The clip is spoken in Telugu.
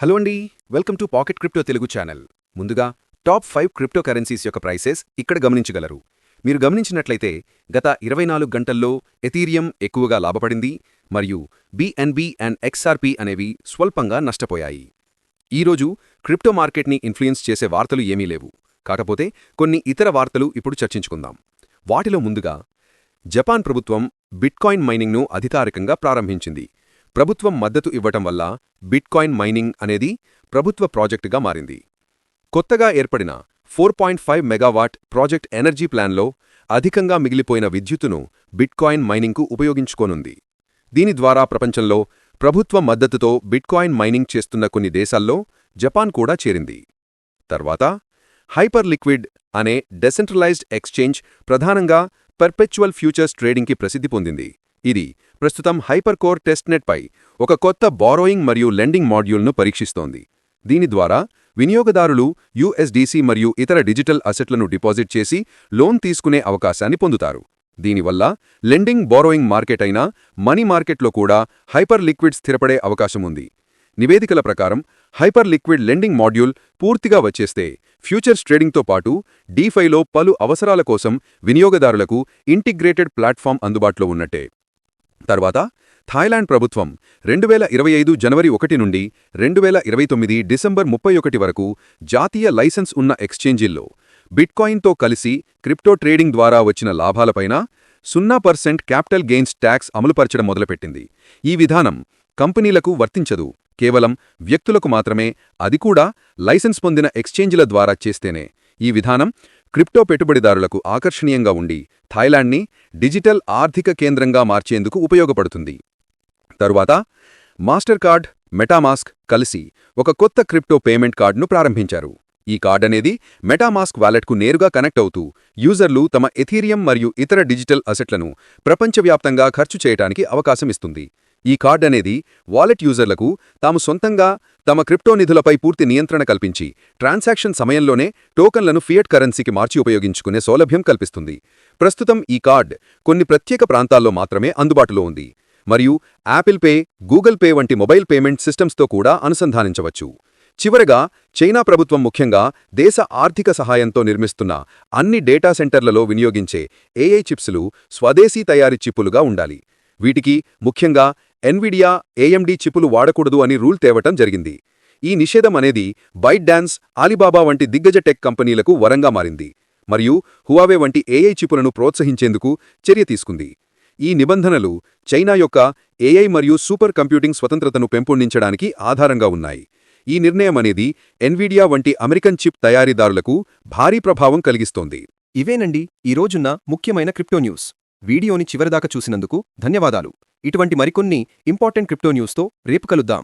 హలో అండి, welcome to pocket crypto Telugu channel. ముందుగా టాప్ 5 క్రిప్టో కరెన్సీస్ యొక్క ప్రైసెస్ ఇక్కడ గమనించగలరు. మీరు గమనించినట్లయితే గత 24 గంటల్లో ఎథీరియం ఎక్కువగా లాభపడింది మరియు BNB అండ్ XRP అనేవి స్వల్పంగా నష్టపోయాయి. ఈరోజు క్రిప్టో మార్కెట్ని ఇన్ఫ్లుయెన్స్ చేసే వార్తలు ఏమీ లేవు. కాకపోతే కొన్ని ఇతర వార్తలు ఇప్పుడు చర్చించుకుందాం. వాటిలో ముందుగా జపాన్ ప్రభుత్వం బిట్కాయిన్ మైనింగ్ను అధికారికంగా ప్రారంభించింది. ప్రభుత్వం మద్దతు ఇవ్వటం వల్ల బిట్కాయిన్ మైనింగ్ అనేది ప్రభుత్వ ప్రాజెక్టుగా మారింది. కొత్తగా ఏర్పడిన 4.5 మెగావాట్ ప్రాజెక్ట్ ఎనర్జీ ప్లాన్లో అధికంగా మిగిలిపోయిన విద్యుత్తును బిట్కాయిన్ మైనింగ్కు ఉపయోగించుకోనుంది. దీని ద్వారా ప్రపంచంలో ప్రభుత్వ మద్దతుతో బిట్కాయిన్ మైనింగ్ చేస్తున్న కొన్ని దేశాల్లో జపాన్ కూడా చేరింది. తర్వాత హైపర్ లిక్విడ్ అనే డెసెంట్రలైజ్డ్ ఎక్స్చేంజ్ ప్రధానంగా పర్పెచువల్ ఫ్యూచర్స్ ట్రేడింగ్కి ప్రసిద్ధి పొందింది. ఇది ప్రస్తుతం హైపర్ కోర్ టెస్ట్నెట్పై ఒక కొత్త బారోయింగ్ మరియు లెండింగ్ మాడ్యూల్ను పరీక్షిస్తోంది. దీని ద్వారా వినియోగదారులు USDC మరియు ఇతర డిజిటల్ అసెట్లను డిపాజిట్ చేసి లోన్ తీసుకునే అవకాశాన్ని పొందుతారు. దీనివల్ల లెండింగ్ బారోయింగ్ మార్కెట్ అయిన మనీ మార్కెట్లో కూడా హైపర్ లిక్విడ్ స్థిరపడే అవకాశముంది. నివేదికల ప్రకారం హైపర్ లిక్విడ్ లెండింగ్ మాడ్యూల్ పూర్తిగా వచ్చేస్తే ఫ్యూచర్స్ ట్రేడింగ్తో పాటు డీఫైలో పలు అవసరాల కోసం వినియోగదారులకు ఇంటిగ్రేటెడ్ ప్లాట్ఫామ్ అందుబాటులో ఉన్నట్టే. తర్వాత థాయిలాండ్ ప్రభుత్వం 2025 జనవరి 1 నుండి 2029 డిసెంబర్ 31 వరకు జాతీయ లైసెన్స్ ఉన్న ఎక్స్చేంజీల్లో బిట్కాయిన్తో కలిసి క్రిప్టో ట్రేడింగ్ ద్వారా వచ్చిన లాభాలపైన 0% క్యాపిటల్ గెయిన్స్ ట్యాక్స్ అమలుపరచడం మొదలుపెట్టింది. ఈ విధానం కంపెనీలకు వర్తించదు, కేవలం వ్యక్తులకు మాత్రమే, అది కూడా లైసెన్స్ పొందిన ఎక్స్చేంజీల ద్వారా చేస్తేనే. ఈ విధానం క్రిప్టో పెట్టుబడిదారులకు ఆకర్షణీయంగా ఉండి థాయిలాండ్ని డిజిటల్ ఆర్థిక కేంద్రంగా మార్చేందుకు ఉపయోగపడుతుంది. తరువాత మాస్టర్ కార్డ్, మెటామాస్క్ కలిసి ఒక కొత్త క్రిప్టో పేమెంట్ కార్డును ప్రారంభించారు. ఈ కార్డ్ అనేది మెటామాస్క్ వాలెట్కు నేరుగా కనెక్ట్ అవుతూ యూజర్లు తమ ఎథీరియం మరియు ఇతర డిజిటల్ అసెట్లను ప్రపంచవ్యాప్తంగా ఖర్చు చేయడానికి అవకాశమిస్తుంది. ఈ కార్డ్ అనేది వాలెట్ యూజర్లకు తాము సొంతంగా తమ క్రిప్టో నిధులపై పూర్తి నియంత్రణ కల్పించి ట్రాన్సాక్షన్ సమయంలోనే టోకన్లను ఫియట్ కరెన్సీకి మార్చి ఉపయోగించుకునే సౌలభ్యం కల్పిస్తుంది. ప్రస్తుతం ఈ కార్డ్ కొన్ని ప్రత్యేక ప్రాంతాల్లో మాత్రమే అందుబాటులో ఉంది మరియు యాపిల్ పే, గూగుల్ పే వంటి మొబైల్ పేమెంట్ సిస్టమ్స్తో కూడా అనుసంధానించవచ్చు. చివరగా చైనా ప్రభుత్వం ముఖ్యంగా దేశ ఆర్థిక సహాయంతో నిర్మిస్తున్న అన్ని డేటా సెంటర్లలో వినియోగించే AI చిప్స్లు స్వదేశీ తయారీ చిప్పులుగా ఉండాలి. వీటికి ముఖ్యంగా ఎన్విడియా, AMD చిప్పులు వాడకూడదు అని రూల్ తేవటం జరిగింది. ఈ నిషేధం అనేది బైట్ డాన్స్, ఆలీబాబా వంటి దిగ్గజ టెక్ కంపెనీలకు వరంగా మారింది మరియు హువావే వంటి AI చిప్పులను ప్రోత్సహించేందుకు చర్య తీసుకుంది. ఈ నిబంధనలు చైనా యొక్క AI మరియు సూపర్ కంప్యూటింగ్ స్వతంత్రతను పెంపొందించడానికి ఆధారంగా ఉన్నాయి. ఈ నిర్ణయం అనేది ఎన్విడియా వంటి అమెరికన్ చిప్ తయారీదారులకు భారీ ప్రభావం కలిగిస్తోంది. ఇవేనండి ఈరోజున్న ముఖ్యమైన క్రిప్టో న్యూస్. వీడియోని చివరిదాకా చూసినందుకు ధన్యవాదాలు. ఇటువంటి మరికొన్ని ఇంపార్టెంట్ క్రిప్టో న్యూస్తో రేపు కలుద్దాం.